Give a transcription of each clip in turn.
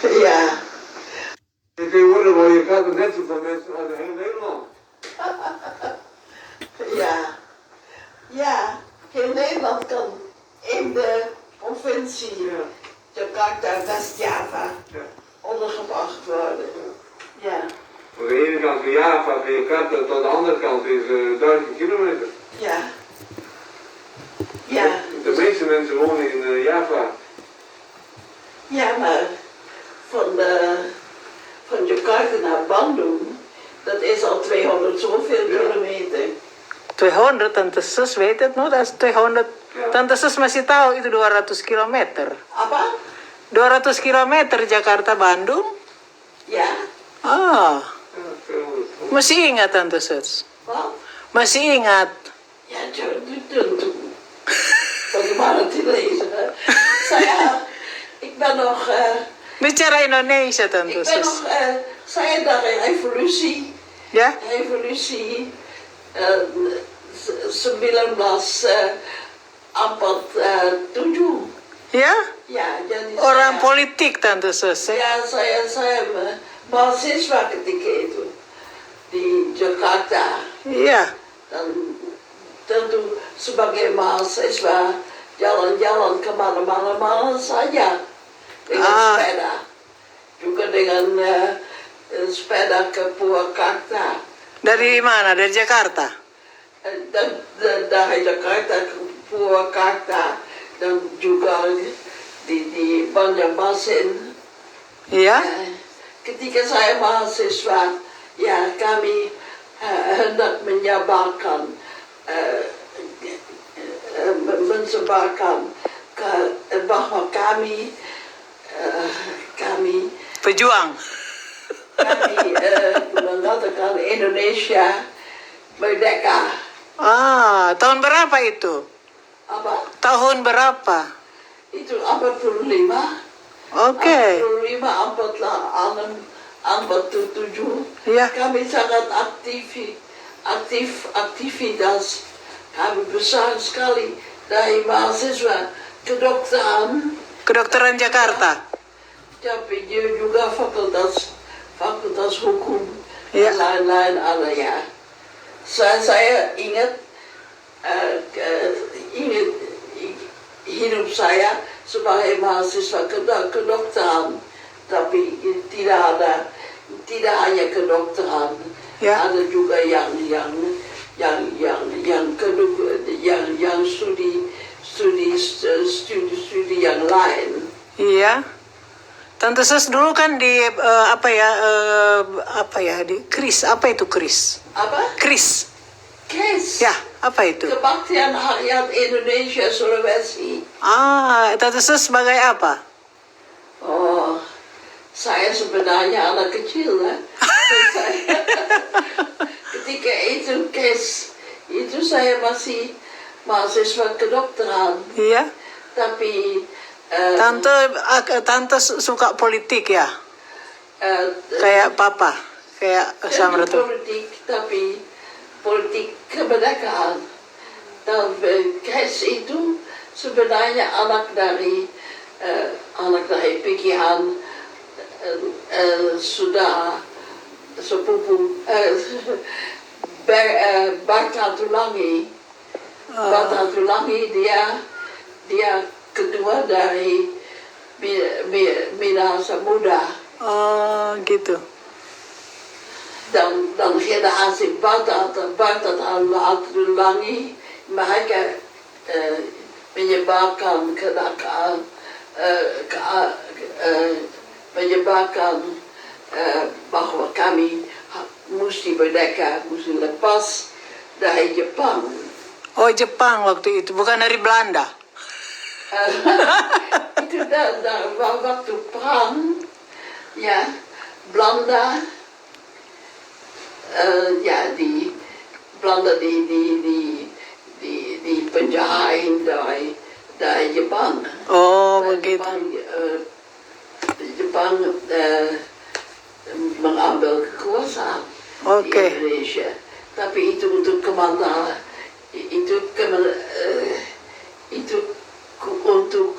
Ja. Tegenwoordig hoor je gaat net zoveel mensen uit heel Nederland. Ja. Ja, heel Nederland kan in de provincie Jakarta, West-Java ondergebracht worden. Ja. Van de ene kant van Java, van Jakarta, tot de andere kant is 1000 kilometer. Ja. Ja. De meeste mensen wonen in Java. Ja, maar van Jakarta naar Bandung, dat is al 200 zoveel kilometer. 200, Tante Sus weet het nog, dat is 200. Ja. Tante Sus masih tahu itu 200 kilometer. Apa? 200 kilometer Jakarta-Bandung? Ja. Ah, Ja, 200. masih ingat Tante Sus? Wat? Masih ingat? Ja, tentu. Bagaimana te lezen? Ik ben nog... Bicara Indonesia ik Tante ben Sus. nog... saya dari revolusi. Ya? Revolusi 1947. Ya? Ja, jadi Orang saya, politik Tante Sus. ya saya mahasiswa ketika itu di Jakarta. Iya. Dan tentu sebagai mahasiswa jalan-jalan kemana-mana saja dengan sepeda, juga dengan sepeda ke Purwakarta. Dari mana? Dari Jakarta? Dan dari Jakarta ke Purwakarta dan juga di Banjarmasin. Iya. Ketika saya mahasiswa, ya kami hendak menyebarkan, mensebarkan bahwa kami Pejuang. mengatakan Indonesia merdeka. Ah, tahun berapa itu? Apa? Tahun berapa? Itu 45. Oke. 45, 46, 47. Iya. Kami sangat aktivitas. Kami besar sekali dari mahasiswa kedokteran. Kedokteran Jakarta. Tapi dia juga fakultas hukum Ya. dan lain-lain ada ya. Saya ingat hidup saya sebagai mahasiswa kedokteran, tapi tidak hanya kedokteran, Ya. ada juga yang studi yang lain. Iya. Tante Sus dulu kan di di KRIS. Apa itu KRIS? Apa? KRIS. KES. Ya, apa itu? Kebaktian Rakyat Indonesia Sulawesi. Ah, Tante Sus sebagai apa? Oh, saya sebenarnya anak kecil ya. Ketika itu KES, itu saya masih mahasiswa kedokteran. Iya. Tapi Tante suka politik ya? Kayak papa, kayak sama tentu politik, tapi politik kemerdekaan. Dan KES itu sebenarnya anak dari pikiran sudah sepupu Bartatulangi. Bartatulangi dia ketua dari Minahasa Muda. Oh, gitu. Dan generasi Bartatulangi mereka menyebarkan bahwa kami mesti merdeka, mesti lepas dari Jepang. Oh, Jepang waktu itu, bukan dari Belanda. Itu waktu perang, ya, Belanda, di penjahain dari Jepang. Oh, begitu. Jepang mengambil kekuasaan di Indonesia. Tapi itu untuk kemantapan, itu untuk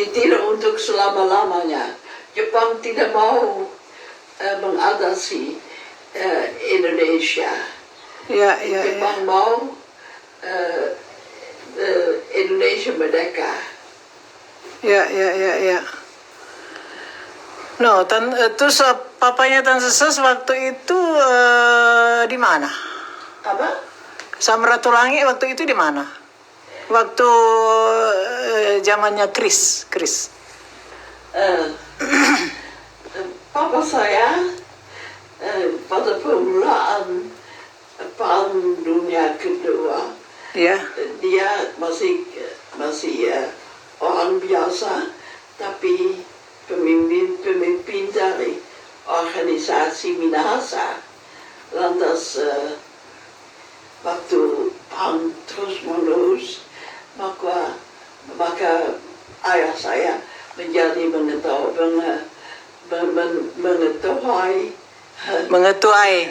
tidak untuk selama-lamanya. Jepang tidak mau mengatasi Indonesia. Ya, ya, ya. Jepang mau Indonesia merdeka. Ya, ya, ya, ya. No, terus papanya Tan Ses waktu itu di mana? Apa? Samratulangi waktu itu di mana? Waktu zamannya Kris. Papa saya pada permulaan Perang Dunia Kedua, Ya, dia masih orang biasa, tapi pemimpin dari organisasi Minahasa. Lantas waktu perang terus menerus, maka ayah saya menjadi mengetuai.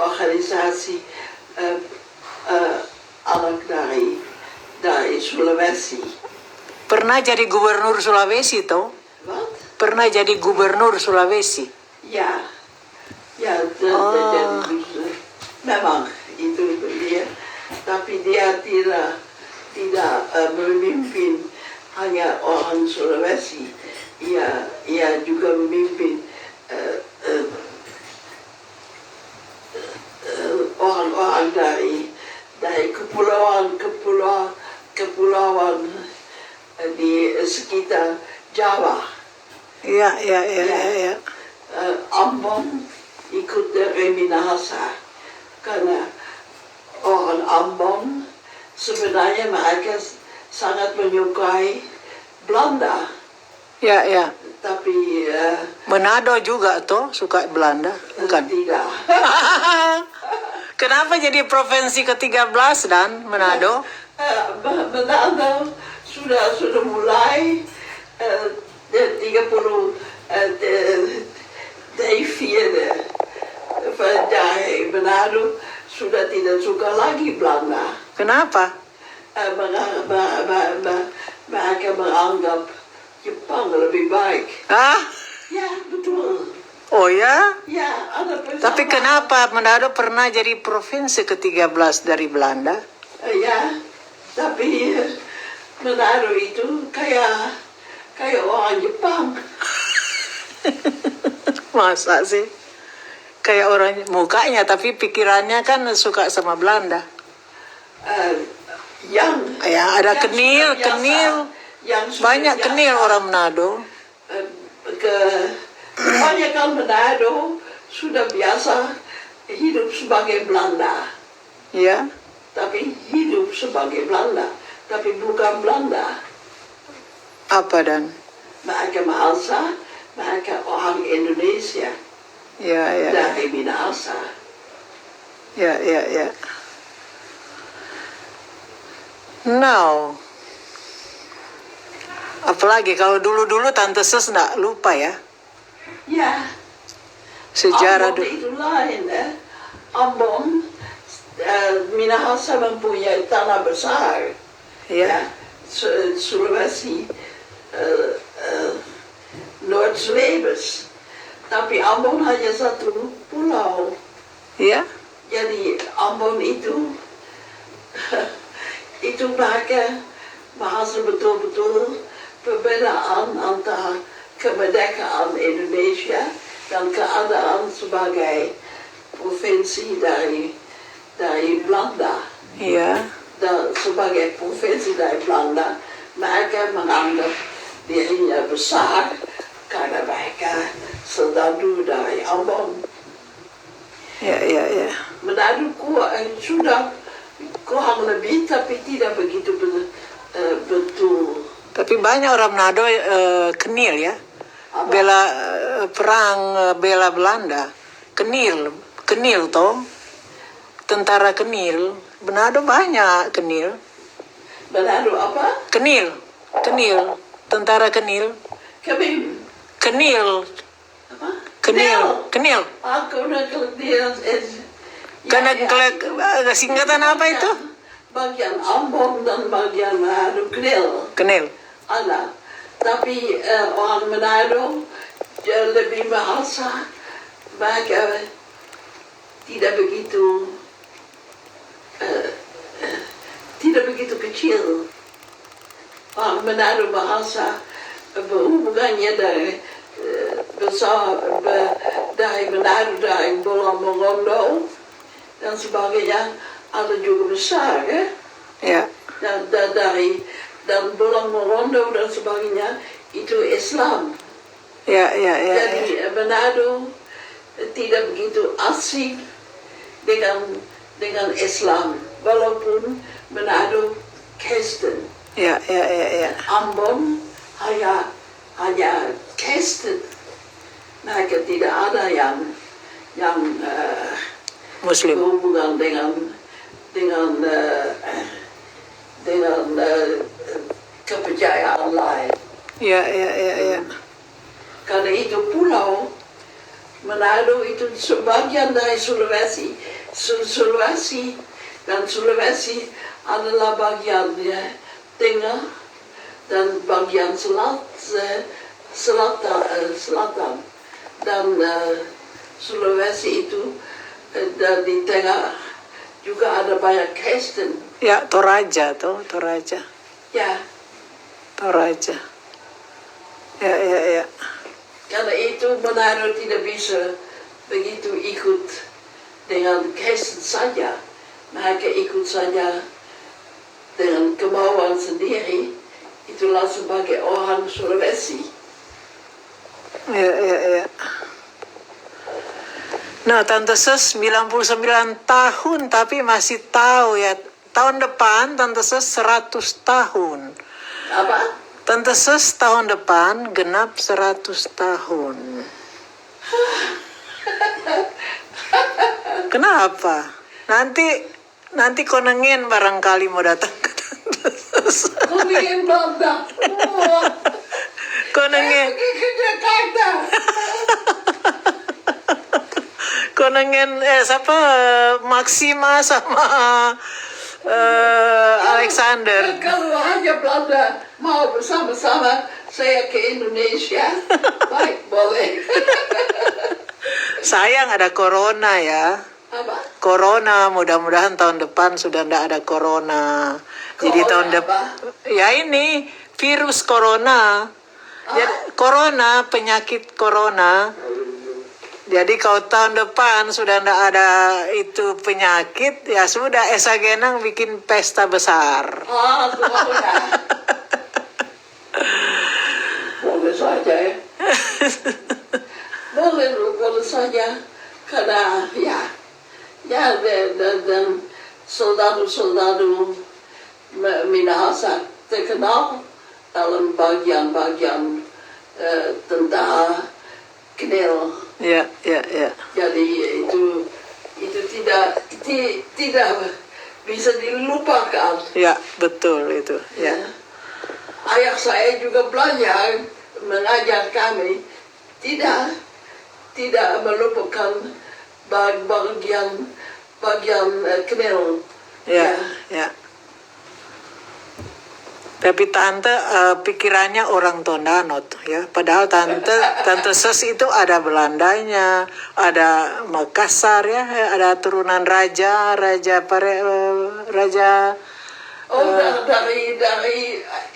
organisasi anak dari Sulawesi. Pernah jadi gubernur Sulawesi toh? What? Pernah jadi gubernur Sulawesi. Ya, memang itu dia, tapi dia tidak memimpin hanya orang Sulawesi. Ia juga memimpin orang-orang dari kepulauan di sekitar Jawa. Ya, ya, ya, ya, ya. Ambon ikut dari Minahasa karena orang Ambon sebenarnya mereka sangat menyukai Belanda, Ya, ya. tapi Manado juga toh suka Belanda, bukan? tidak. Kenapa jadi provinsi ke-13 dan Manado? Manado sudah mulai 30 dari Manado sudah tidak suka lagi Belanda. Kenapa? Mereka menganggap Jepang lebih baik. Hah? Ya, betul. Oh ya? Ya, ada persamaan. Tapi kenapa Manado pernah jadi provinsi ke-13 dari Belanda? Ya, tapi Manado itu kayak orang Jepang. Masa sih? Kayak orang mukanya, tapi pikirannya kan suka sama Belanda. Yang Ada kenil. Banyak kenil orang Manado. Kebanyakan Manado sudah biasa hidup sebagai Belanda, Ya? tapi hidup sebagai Belanda, tapi bukan Belanda. Apa dan? Mereka merasa mereka orang Indonesia Ya, ya. dari Minahasa. Ya, ya, ya. Now, apalagi kalau dulu-dulu Tante Ses nggak lupa ya Ya, sejarah Ambon itu lain. Ambon, Minahasa mempunyai tanah besar. ya. Sulawesi, North Sulawesi. Tapi Ambon hanya satu pulau. Ya, Jadi Ambon itu mereka bahasa betul-betul perbedaan antara kemerdekaan Indonesia dan keadaan sebagai provinsi dari Belanda. ya. Dan sebagai provinsi dari Belanda, mereka menganggap dirinya besar karena mereka serdadu dari Ambon. Ya, ya, ya. Manado sudah kurang lebih, tapi tidak begitu betul. Tapi banyak orang Manado kenil ya. Bela perang bela Belanda. Kenil toh. Tentara kenil. Manado banyak kenil. Manado apa? Kenil. Tentara kenil. Kami Kenil. apa? Kenil. Aku nak dia Karena singkatan apa itu? Bagian Ambon dan bagian Manado Knil. Kenil. ada. Tapi orang Manado lebih bahasa, mereka tidak begitu kecil. Orang Manado bahasa berhubungannya dari besar dari Manado, dari Bolang Mongondo dan sebagainya ada juga besar, ya. Ya. Dan Bolang Mongondo dan sebagainya itu Islam. Ya. Jadi Manado tidak begitu asing dengan Islam, walaupun Manado Kristen. Ya. Ambon hanya Kristen. Mereka tidak ada yang Muslim. berhubungan dengan kepercayaan lain. Ya. Karena itu pulau Manado itu sebagian dari Sulawesi. Dan Sulawesi adalah bagian tengah dan bagian selatan. Dan Sulawesi itu di tengah juga ada banyak Kristen. Ya, Toraja. Ya, Toraja. Ya. karena itu Manado tidak bisa begitu ikut dengan Kristen saja. Mereka ikut saja dengan kemauan sendiri. Itulah sebagai orang Sulawesi. Ya. Nah, Tante Sus 99 tahun tapi masih tahu ya. Tahun depan Tante Sus 100 tahun. Apa? Tante Sus tahun depan genap 100 tahun. Kenapa? Nanti konengin barangkali mau datang ke Tante Sus. Konengin Belanda. Konengin. Pergi ke Jakarta. Konengin Maxima sama Alexander. Kalau hanya Belanda mau bersama-sama saya ke Indonesia, baik boleh. Sayang ada corona ya. Apa? Corona, mudah-mudahan tahun depan sudah tidak ada corona. Jadi tahun depan, ya ini virus corona. Jadi, corona, penyakit corona. Jadi kalau tahun depan sudah tidak ada itu penyakit, ya sudah Esa Genang bikin pesta besar. Corona. Boleh saja ya. Boleh saja. Karena dan soldado Minahasa terkenal dalam bagian-bagian tentara Knel. Ya. Jadi itu tidak bisa dilupakan. Ya, betul itu. Ya. Ayah saya juga belajar mengajar kami tidak melupakan bagian Knel. Ya. Tapi tante pikirannya orang Tondano tuh ya. Padahal tante Sus itu ada Belandanya, ada Makassar ya, ada turunan raja. Dari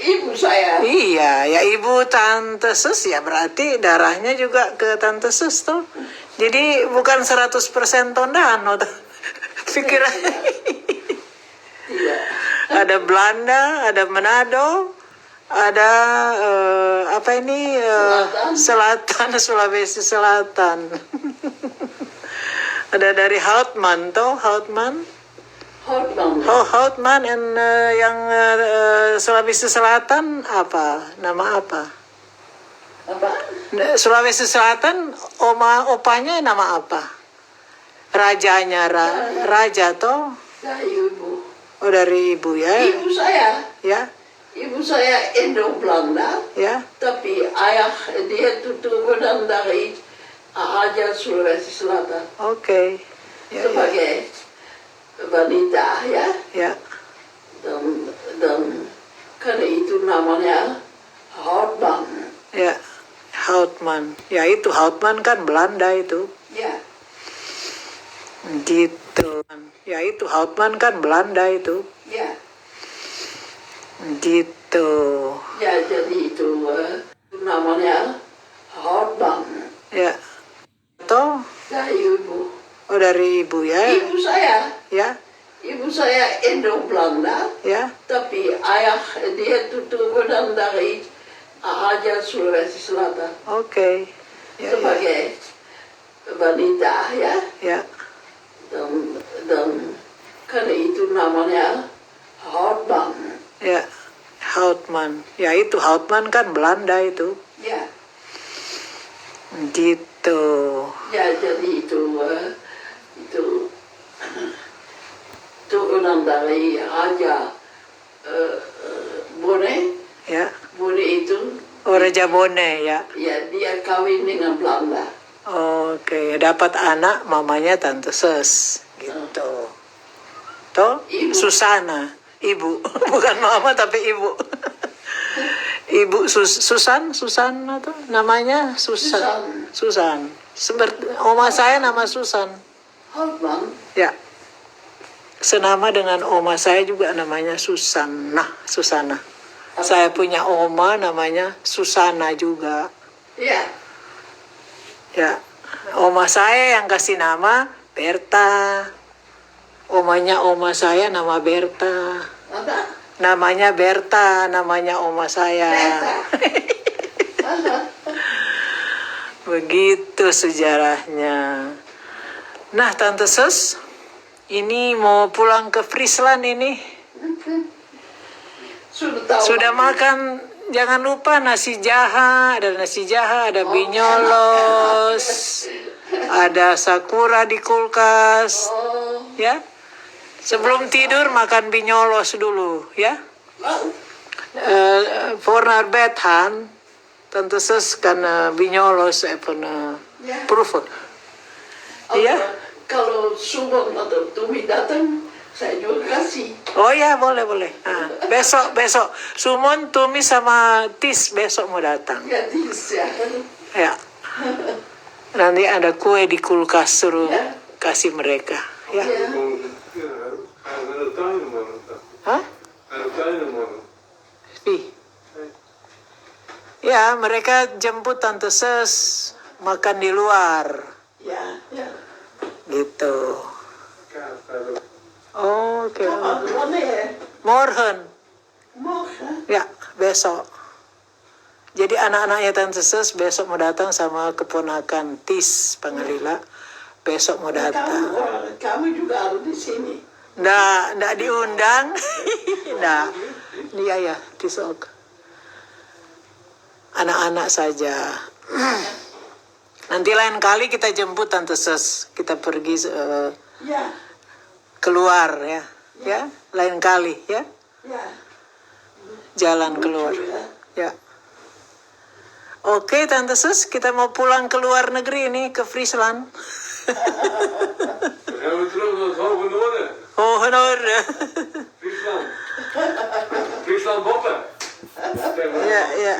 ibu saya. Iya, ya ibu Tante Sus ya berarti darahnya juga ke Tante Sus tuh. Jadi bukan 100% Tondano tuh. Pikirannya. Iya. Ada Belanda, ada Manado, ada Selatan, Sulawesi Selatan. Ada dari Houtman, Houtman, and yang Sulawesi Selatan nama apa? Sulawesi Selatan, opanya nama apa? Rajanya, raja toh? Dari ibu. Oh, dari ibu ya? Ibu saya. Ya? Ibu saya Indo-Belanda. Ya? Tapi ayah dia turunan dari Raja Sulawesi Selatan. Oke. Ya, sebagai wanita ya. Ya. Dan karena itu namanya Houtman. Ya, Houtman. Ya itu Houtman kan Belanda itu. Ya, Gitu. Ya itu Houtman kan Belanda itu. ya. Gitu. Ya, jadi itu namanya Houtman. Ya. Toh, Dari ibu. oh dari ibu ya. Ibu saya. Ya, Ibu saya Indo-Belanda. ya. Tapi ayah dia itu turunan dari Raja Sulawesi Selatan. Oke. Ya, ya, Sebagai wanita ya. ya. Dan karena itu namanya Houtman. Ya, Houtman. Ya itu Houtman kan Belanda itu. Ya, Gitu. ya jadi itu turunan dari Raja Bone. Ya. Bone itu Oh Raja Bone ya. ya dia kawin dengan Belanda. Oke, dapat anak mamanya Tante Ses. Gitu. Toh, Ibu. Susana, ibu. Bukan mama tapi ibu. Ibu Susan tuh namanya Susan. Susan. Oma saya nama Susan. Houtman. Ya. Senama dengan oma saya juga namanya Susana. Saya punya oma namanya Susana juga. Ya, Ya. Oma saya yang kasih nama Berta. Omanya oma saya nama Berta. apa? Namanya Berta, namanya oma saya. Berta. Begitu sejarahnya. Nah, Tante Sus, ini mau pulang ke Friesland ini. Sudah tahu. Sudah makan, jangan lupa nasi jaha, ada binyolos, ada sakura di kulkas, Oh, ya. Sebelum tidur makan binyolos dulu, ya. Voor naar bed gaan, Tante Sus kan binyolos even ya. proeven. Oh, Iya. Kalau Subang atau Tumi datang, saya juga kasih. Oh ya, boleh. Nah, besok. Sumon, Tumi sama Tis besok mau datang. Ya, ya. Ya. Nanti ada kue di kulkas suruh Ya. kasih mereka. Ya. Ya. Aan de tuinman. Hah? Aan de tuinman. Ih. Ya, mereka jemput Tante Ses makan di luar. Ya, ya. Gitu. Oh, oke. Wanneer? Morgen. Morgen. Ya, besok. Jadi anak-anaknya Tante Ses besok mau datang sama keponakan Tis Pangalila. Besok mau datang. Kamu juga harus di sini. Nggak diundang. Nggak. Iya ya, Tis ok. Anak-anak saja. Nanti lain kali kita jemput Tante Ses. Kita pergi Ya, keluar ya. Ya, lain kali ya. ya. Jalan keluar. Ya. Oke, Tante Sus, kita mau pulang ke luar negeri ini, ke Friesland. Dan gaan we terug naar het Hoge Noorden. Oh, honor. Friesland. Friesland Boppen. Ja.